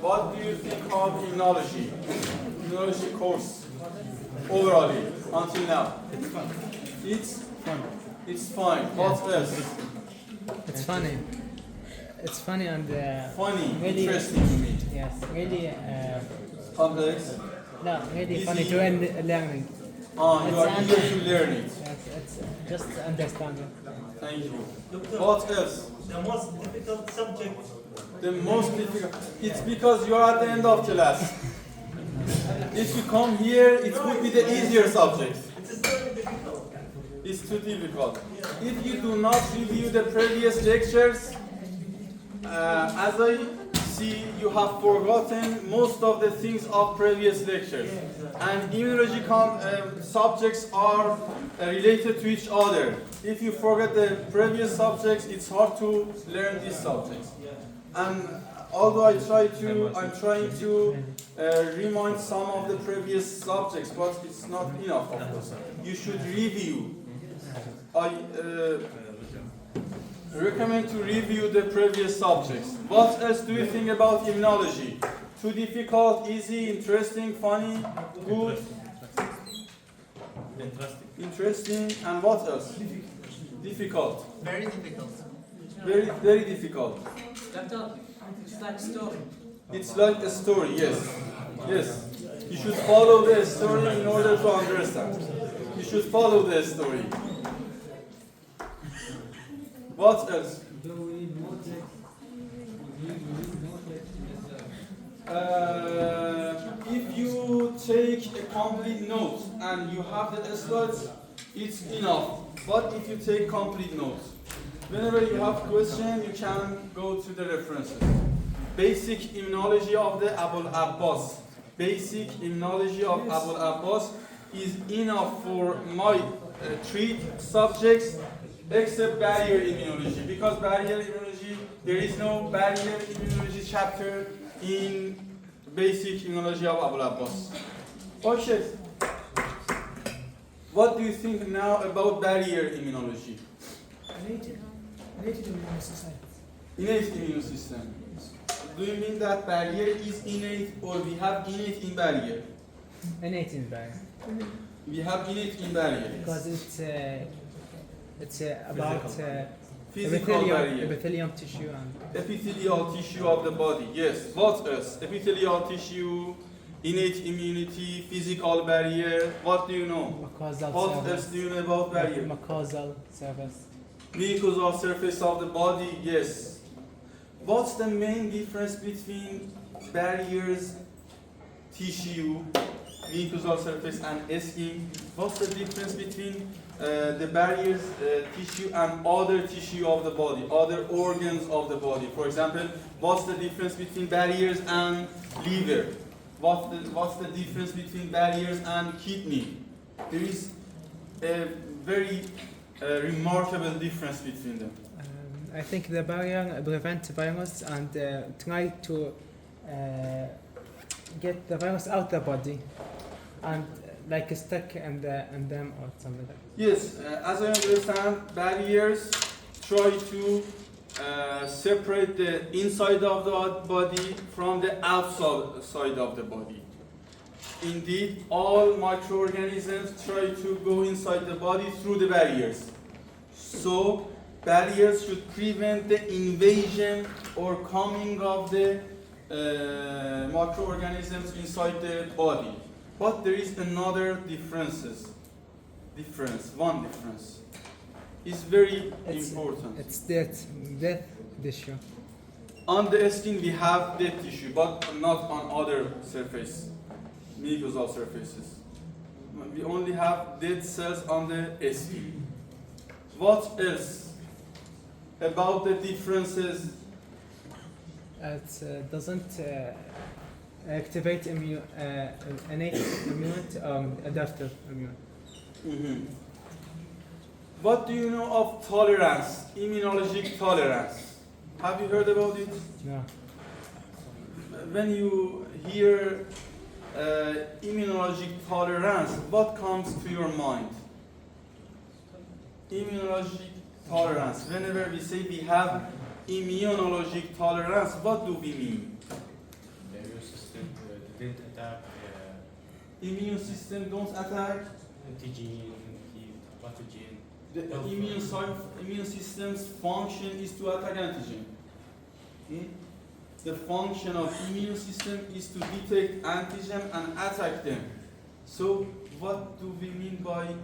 What do you think of immunology? Immunology course overall until now? It's fun. It's Fun. it's fine. What else? It's funny. It's funny and Funny, really, interesting to me. yes, really. Complex. No, really Easy. funny to learning. You are eager to learn it. It's just understanding. Thank you. Doctor, What else? the most difficult subject. The most difficult. It's because you are at the end of class. If you come here, it would be the easier subject. It is very difficult. It's too difficult. If you do not review the previous lectures, as I see, you have forgotten most of the things of previous lectures. And immunology subjects are related to each other. If you forget the previous subjects, it's hard to learn these subjects. And although I'm trying to remind some of the previous subjects, but it's not enough, of course. You should review. I recommend to review the previous subjects. What else do you think about immunology? Too difficult, easy, interesting, funny, good? Interesting, and what else? Difficult. Very difficult. Very, very difficult. Doctor, it's like story. It's like a story, yes. Yes. You should follow the story in order to understand. You should follow the story. What else? If you take a complete note and you have the slides, it's enough. But if you take complete notes, whenever you have question, you can go to the references. Basic immunology of the Abul Abbas. Basic immunology of Abul Abbas is enough for my three subjects except barrier immunology. Because barrier immunology, there is no barrier immunology chapter in basic immunology of Abul Abbas. Okay. What do you think now about barrier immunology? Innate immune system. Innate immune system. Do you mean that barrier is innate or we have innate in barrier? Innate in barrier. We have innate in barrier. Because it's about Physical barrier. epithelium tissue and Epithelial tissue of the body. Yes. What else? Epithelial tissue, innate immunity, physical barrier. What do you know? mucosal What surface. else do you know about barrier? Mucosal surface. Mucosal surface of the body. Yes. What's the main difference between barriers, tissue, mucosal surface, and skin? What's the difference between the barriers, tissue, and other tissue of the body, other organs of the body? For example, what's the difference between barriers and liver? What's the difference between barriers and kidney? There is a very remarkable difference between them. I think the barrier prevents virus and try to get the virus out the body and like stuck in them or something like that. Yes, as I understand, barriers try to separate the inside of the body from the outside of the body. Indeed, all microorganisms try to go inside the body through the barriers. So, barriers should prevent the invasion or coming of the microorganisms inside the body. But there is another difference. It's very important. It's death tissue. On the skin we have dead tissue, but not on other surface, mucosal surfaces. We only have dead cells on the skin. What else about the differences? It doesn't activate innate immunity or adaptive immunity. What do you know of tolerance, immunologic tolerance? Have you heard about it? No. When you hear immunologic tolerance, what comes to your mind? Immunologic tolerance. Whenever we say we have immunologic tolerance, what do we mean? immune system don't attack. Antigen, pathogen. The immune system's function is to attack antigen. Hmm? The function of immune system is to detect antigen and attack them. So what do we mean by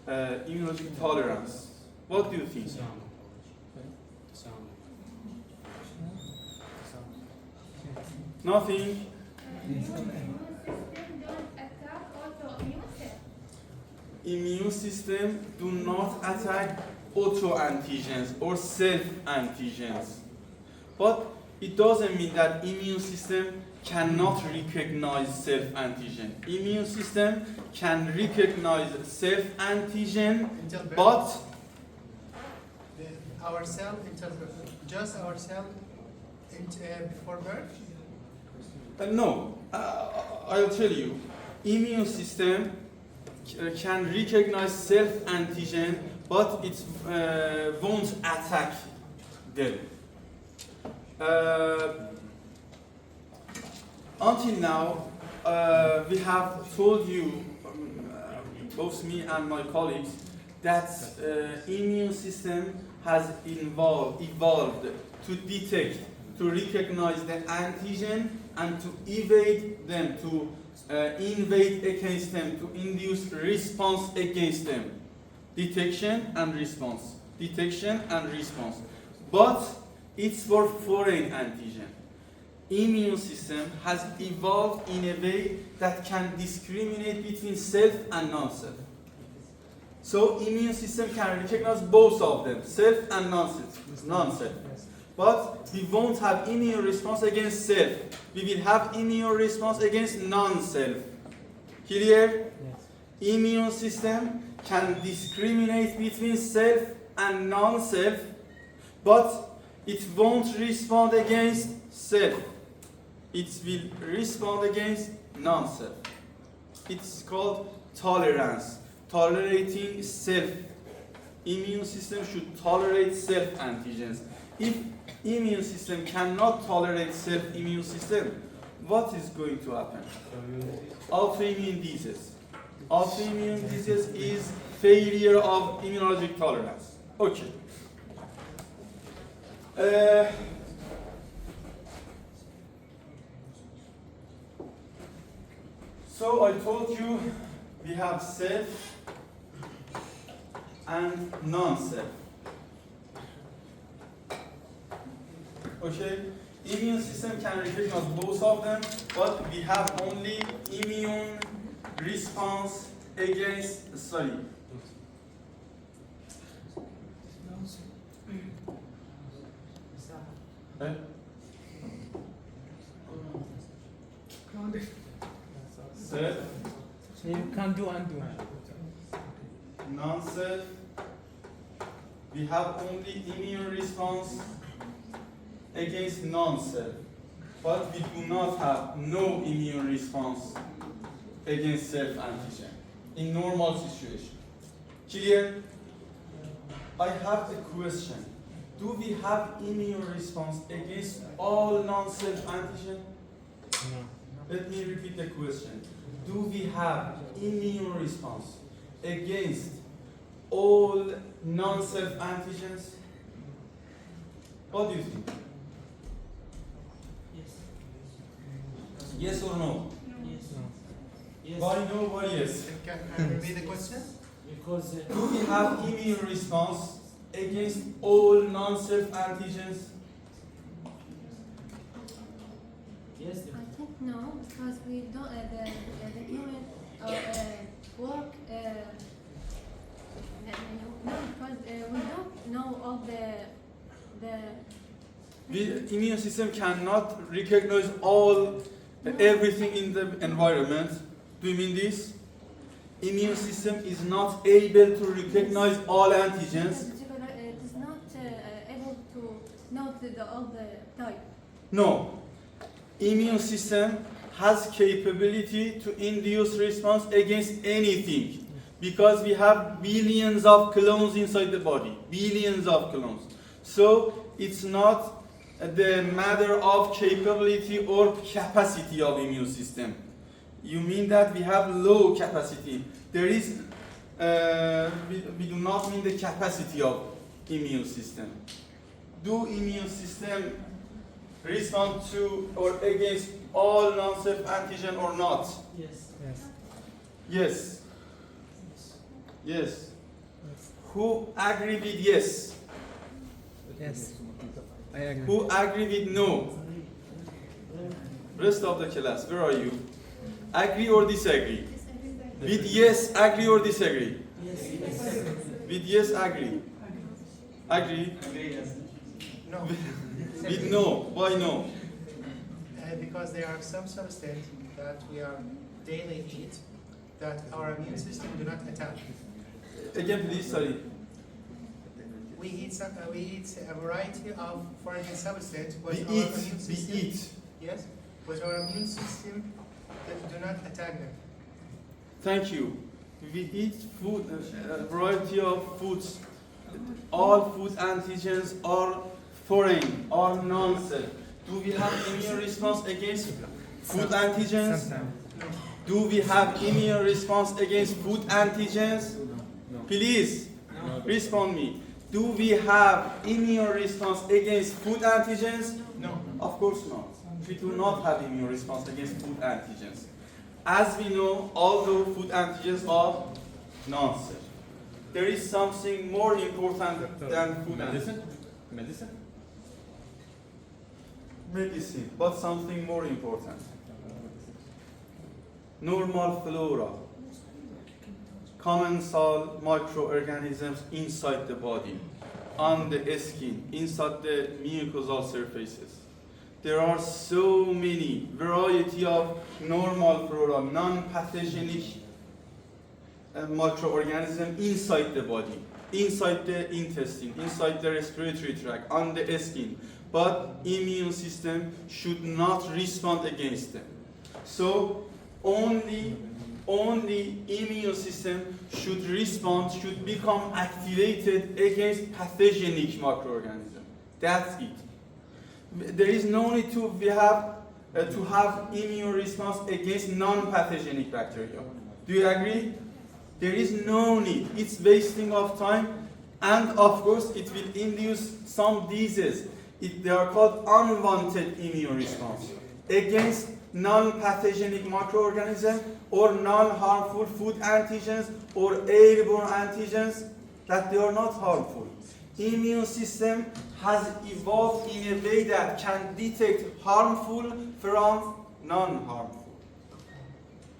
immunological tolerance? What do you think? Sound. Nothing. Immune system don't attack autoimmune cells. Immune system do not attack autoantigens or self-antigens. But it doesn't mean that immune system cannot recognize self-antigen. Immune system can recognize self-antigen, but Our cell, just our cell before birth? no, I'll tell you. Immune system can recognize self-antigen, but it won't attack them. Until now, we have told you, both me and my colleagues, that immune system has evolved to detect, to recognize the antigen and to evade them, to invade against them, to induce response against them. Detection and response. Detection and response. But it's for foreign antigen. Immune system has evolved in a way that can discriminate between self and non-self. So immune system can recognize both of them, self and non-self. But we won't have immune response against self. We will have immune response against non-self. Clear? Yes. Immune system can discriminate between self and non-self, but it won't respond against self. It will respond against non-self. It's called tolerance, tolerating self. Immune system should tolerate self-antigens. If immune system cannot tolerate self-immune system, what is going to happen? Autoimmune disease. Autoimmune disease is failure of immunologic tolerance. Okay. So I told you we have self and non-self. Okay? Immune system can recognize both of them, but we have only immune response against, sorry. Eh? Self, So you can do undo. non-self. We have only immune response against non-self, but we do not have no immune response against self-antigen in normal situation. Clear? I have a question. Do we have immune response against all non-self antigen? No. Let me repeat the question. Do we have immune response against all non-self antigens? What do you think? Yes. Yes or no? Yes. No. Yes. Why no, why yes? Can I repeat the question? Because Do we have immune response against all non-self antigens? yes. I think no, because we don't. The human work. No, because we don't know all the. The immune system cannot recognize all everything in the environment. Do you mean this? Immune system is not able to recognize all antigens. It is not able to note all the type. No. Immune system has capability to induce response against anything because we have billions of clones inside the body. Billions of clones. So it's not the matter of capability or capacity of immune system. You mean that we have low capacity. There is, we do not mean the capacity of immune system. Do immune system respond to or against all non-self antigen or not? Yes. Yes. Yes. Yes. Who agree with yes? Yes. I agree. Who agree with no? Rest of the class, where are you? Agree or disagree? With yes, agree or disagree? Yes. With yes, agree. Agree. No. With no. Why no? Because there are some substances that we are daily eat that our immune system do not attack. Again, please, sorry. We eat a variety of foreign substances, but We our eat. immune We system, eat. yes, but our immune system do not attack them. Thank you. We eat food, a variety of foods. All food antigens are foreign, are non-self. Do we have immune response against food antigens? Sometimes. Do we have immune response against food antigens? Please, respond me. Do we have immune response against food antigens? No. Of course not. We do not have immune response against food antigens. As we know, although food antigens are non-self, there is something more important than food antigens. Medicine? Medicine, but something more important. Normal flora, commensal microorganisms inside the body, on the skin, inside the mucosal surfaces. There are so many variety of normal flora, non-pathogenic microorganisms inside the body, inside the intestine, inside the respiratory tract, on the skin. But immune system should not respond against them. So only immune system should respond, should become activated against pathogenic microorganism. That's it. There is no need to have immune response against non-pathogenic bacteria. Do you agree? There is no need. It's wasting of time, and of course it will induce some diseases. They are called unwanted immune response against non-pathogenic microorganisms or non-harmful food antigens or airborne antigens that they are not harmful. Immune system has evolved in a way that can detect harmful from non-harmful.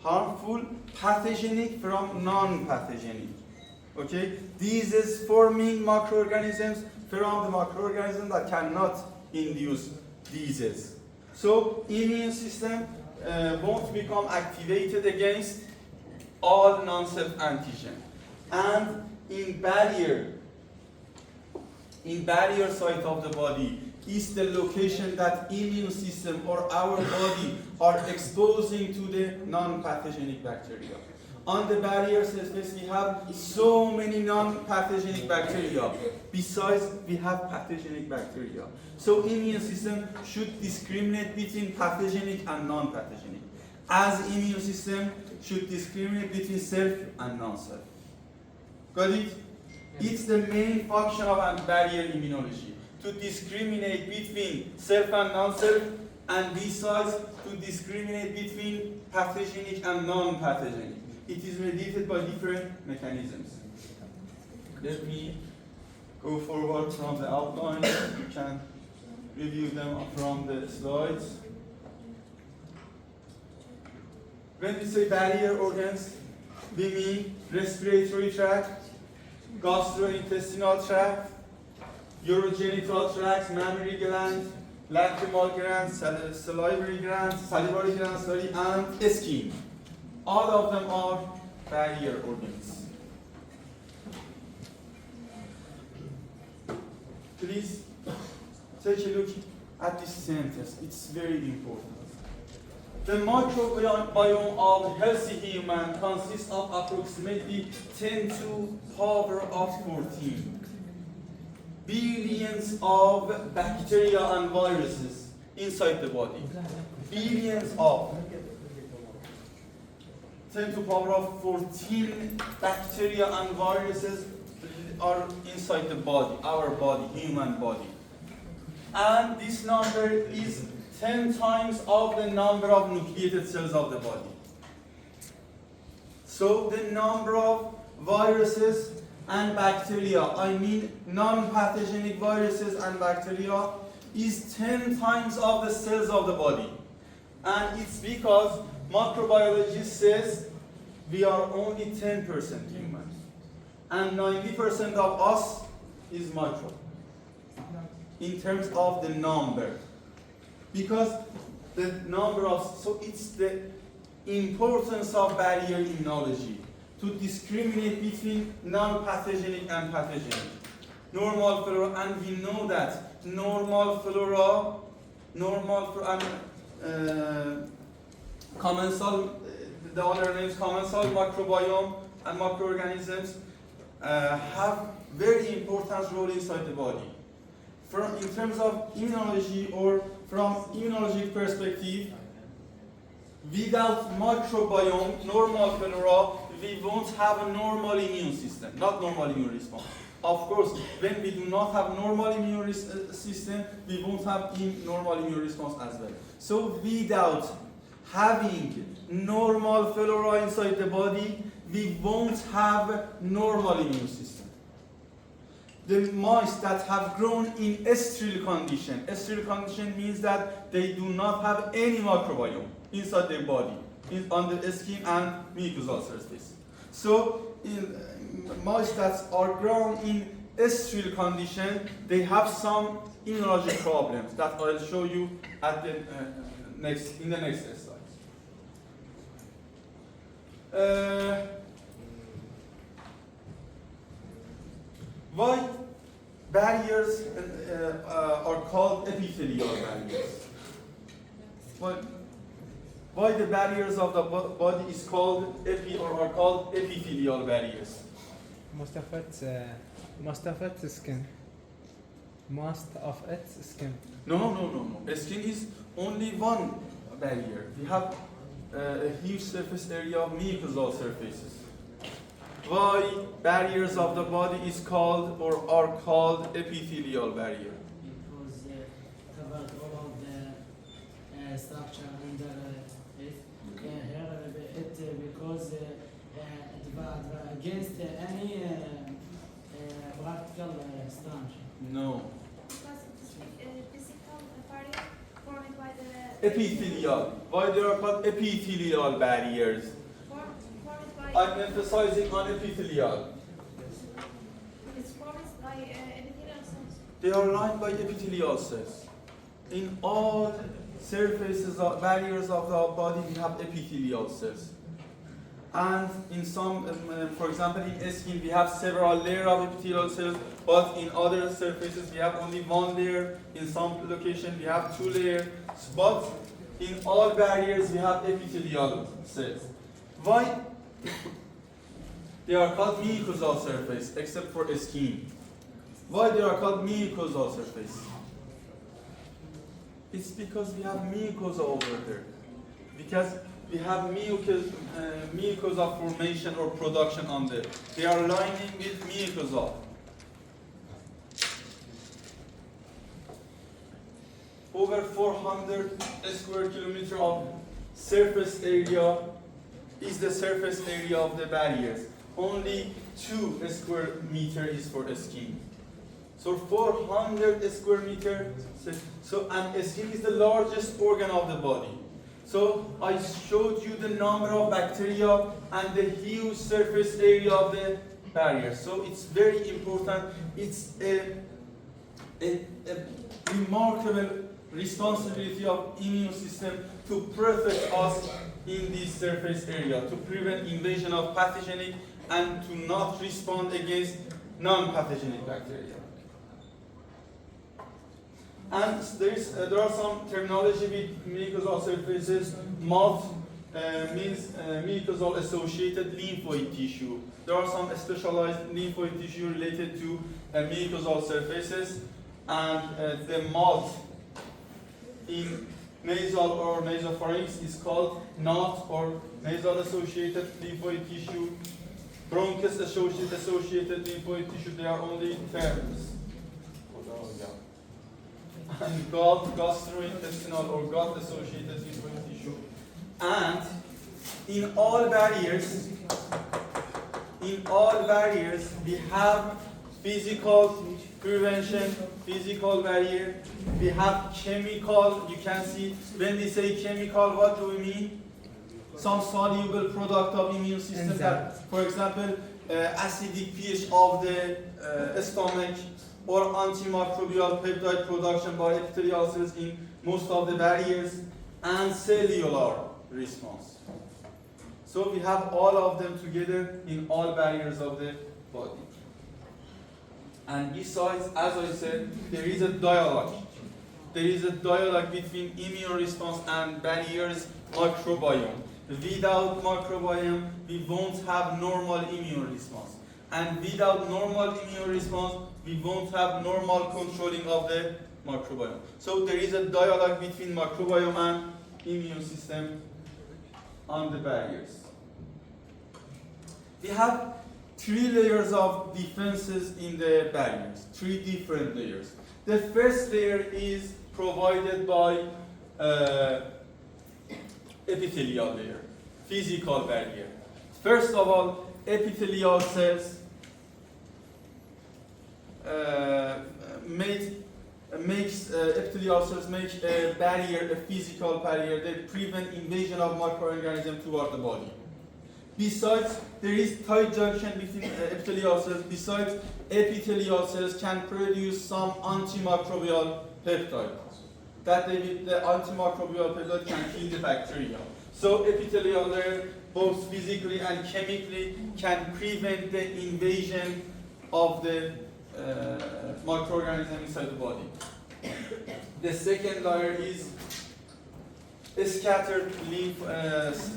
Harmful, pathogenic from non-pathogenic. Okay? Disease forming microorganisms from the microorganisms that cannot induce disease. So immune system won't become activated against all non-self antigen. And in barrier site of the body is the location that immune system or our body are exposing to the non-pathogenic bacteria. On the barrier surface, we have so many non-pathogenic bacteria. Besides, we have pathogenic bacteria. So immune system should discriminate between pathogenic and non-pathogenic. As immune system should discriminate between self and non-self. Got it? It's the main function of barrier immunology, to discriminate between self and non-self, and besides, to discriminate between pathogenic and non-pathogenic. It is mediated by different mechanisms. Let me go forward from the outline. You can review them from the slides. When we say barrier organs, we mean respiratory tract, gastrointestinal tract, urogenital tract, mammary gland, lacrimal gland, salivary gland, and skin. All of them are barrier organs. Please take a look at this sentence. It's very important. The microbiome of healthy human consists of approximately 10 to the power of 14 billions of bacteria and viruses inside the body. Billions of. 10 to the power of 14 bacteria and viruses are inside the body, our body, human body. And this number is 10 times of the number of nucleated cells of the body. So the number of viruses and bacteria, I mean non-pathogenic viruses and bacteria, is 10 times of the cells of the body. And it's because microbiology says we are only 10% human. And 90% of us is micro. In terms of the number. Because the number of, so it's the importance of barrier immunology to discriminate between non-pathogenic and pathogenic. Normal flora, and we know that normal flora commensal, the other names commensal microbiome and microorganisms have very important role inside the body. In terms of immunology or from immunologic perspective, without microbiome, normal flora, we won't have a normal immune system, not normal immune response. Of course, when we do not have normal immune system, we won't have normal immune response as well. So without having normal flora inside the body, we won't have normal immune system. The mice that have grown in sterile condition means that they do not have any microbiome inside their body, on the skin and mucosal surface. So in mice that are grown in sterile condition, they have some immunologic problems that I'll show you at the in the next slide. Why barriers are called epithelial barriers? Why the barriers of the body is called are called epithelial barriers? Most of it's skin. Most of it's skin. No. Skin is only one barrier. We have a huge surface area of mucosal surfaces. Why barriers of the body is called or are called epithelial barrier? Because covered all of the structure under it. Because against any particle structure. No. Because it's physical barrier formed by the Epithelial. Why they are called epithelial barriers? formed by I'm emphasizing on epithelial. it's formed by epithelial cells. They are lined by epithelial cells. In all surfaces of barriers of the body, we have epithelial cells. And in some, for example, in skin, we have several layers of epithelial cells, but in other surfaces, we have only one layer. In some location, we have two layers. But in all barriers, we have epithelial cells. Why? They are called mucosal surface, except for skin. Why they are called mucosal surface? It's because we have mucosa over there. Because we have mucosa formation or production on there. They are lining with mucosa. Over 400 square kilometers of surface area is the surface area of the barriers. Only 2 square meters is for skin. So 400 square meters. So and skin is the largest organ of the body. So I showed you the number of bacteria and the huge surface area of the barrier. So it's very important. It's a remarkable responsibility of immune system to protect us in this surface area, to prevent invasion of pathogenic and to not respond against non-pathogenic bacteria. And there are some terminology with mucosal surfaces. MALT means mucosal associated lymphoid tissue. There are some specialized lymphoid tissue related to mucosal surfaces, and the MALT in nasal or nasopharynx is called NOT or nasal associated lymphoid tissue. Bronchus associated lymphoid tissue, they are only terms. And gut, gastrointestinal or gut associated lymphoid tissue. And in all barriers, we have physical prevention, physical barrier. We have chemical, you can see, when we say chemical, what do we mean? Some soluble product of immune system that, for example, acidic pH of the stomach or antimicrobial peptide production by epithelial cells in most of the barriers and cellular response. So we have all of them together in all barriers of the body. And besides, as I said, there is a dialogue. There is a dialogue between immune response and barriers microbiome. Without microbiome, we won't have normal immune response. And without normal immune response, we won't have normal controlling of the microbiome. So there is a dialogue between microbiome and immune system on the barriers. We have 3 layers of defenses in the barriers, 3 different layers. The first layer is provided by epithelial layer, physical barrier. First of all, epithelial cells epithelial cells make a barrier, a physical barrier that prevent invasion of microorganisms toward the body. Besides, there is tight junction between epithelial cells. Besides, epithelial cells can produce some antimicrobial peptide. That the antimicrobial peptide can kill the bacteria. So epithelial layer, both physically and chemically, can prevent the invasion of the microorganism inside the body. The second layer is scattered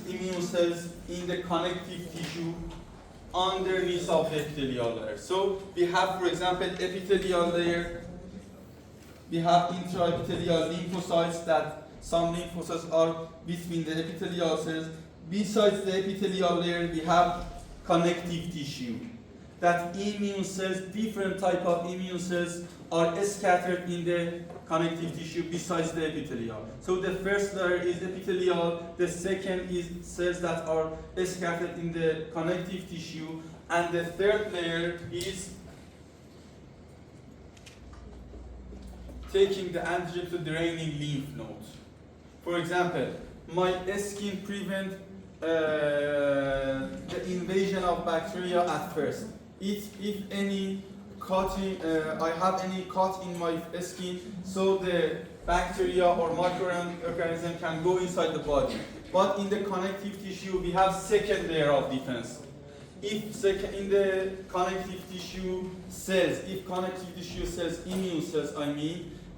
immune cells in the connective tissue underneath of the epithelial layer. So we have, for example, epithelial layer. We have intraepithelial lymphocytes that some lymphocytes are between the epithelial cells. Besides the epithelial layer, we have connective tissue. That immune cells, different type of immune cells are scattered in the connective tissue besides the epithelial. So the first layer is epithelial, the second is cells that are scattered in the connective tissue, and the third layer is taking the antigen to draining lymph nodes. For example, my skin prevent the invasion of bacteria at first. If any cutting, I have any cut in my skin, so the bacteria or microorganism can go inside the body. But in the connective tissue, we have second layer of defense. If in the connective tissue cells, immune cells,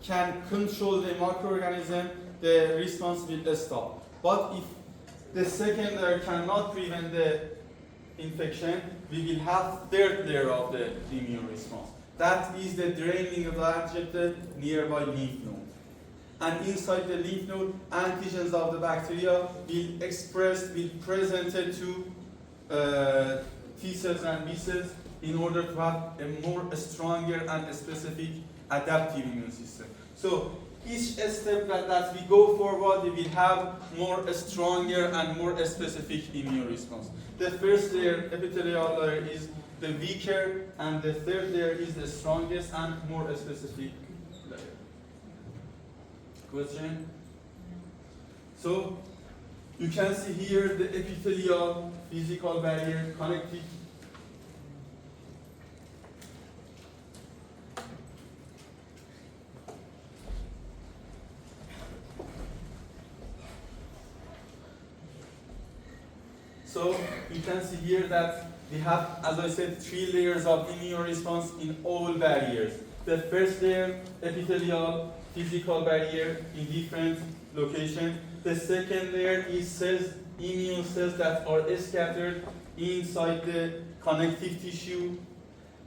can control the microorganism, the response will stop. But if the second layer cannot prevent the infection, we will have third layer of the immune response. That is the draining of the antigen nearby lymph node. And inside the lymph node, antigens of the bacteria will presented to T cells and B cells in order to have a more stronger and specific adaptive immune system. So each step that we go forward, we will have more stronger and more specific immune response. The first layer, epithelial layer, is the weaker, and the third layer is the strongest and more specific layer. Question? So you can see here the epithelial physical barrier connected. So you can see here that we have, as I said, 3 layers of immune response in all barriers. The first layer, epithelial physical barrier in different locations. The second layer is cells, immune cells that are scattered inside the connective tissue.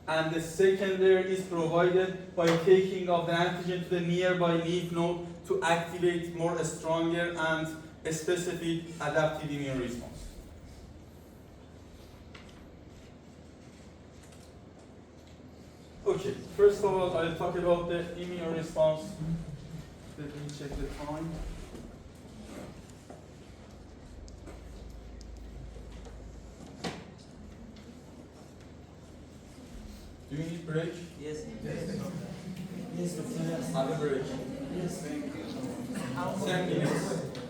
and the second layer is provided by taking of the antigen to the nearby lymph node to activate more stronger and specific adaptive immune response. Okay, first of all, I'll talk about the immune response. Let me check the time. Do you need break? Yes. Yes, Doctor. Have a break. Yes. 10 minutes.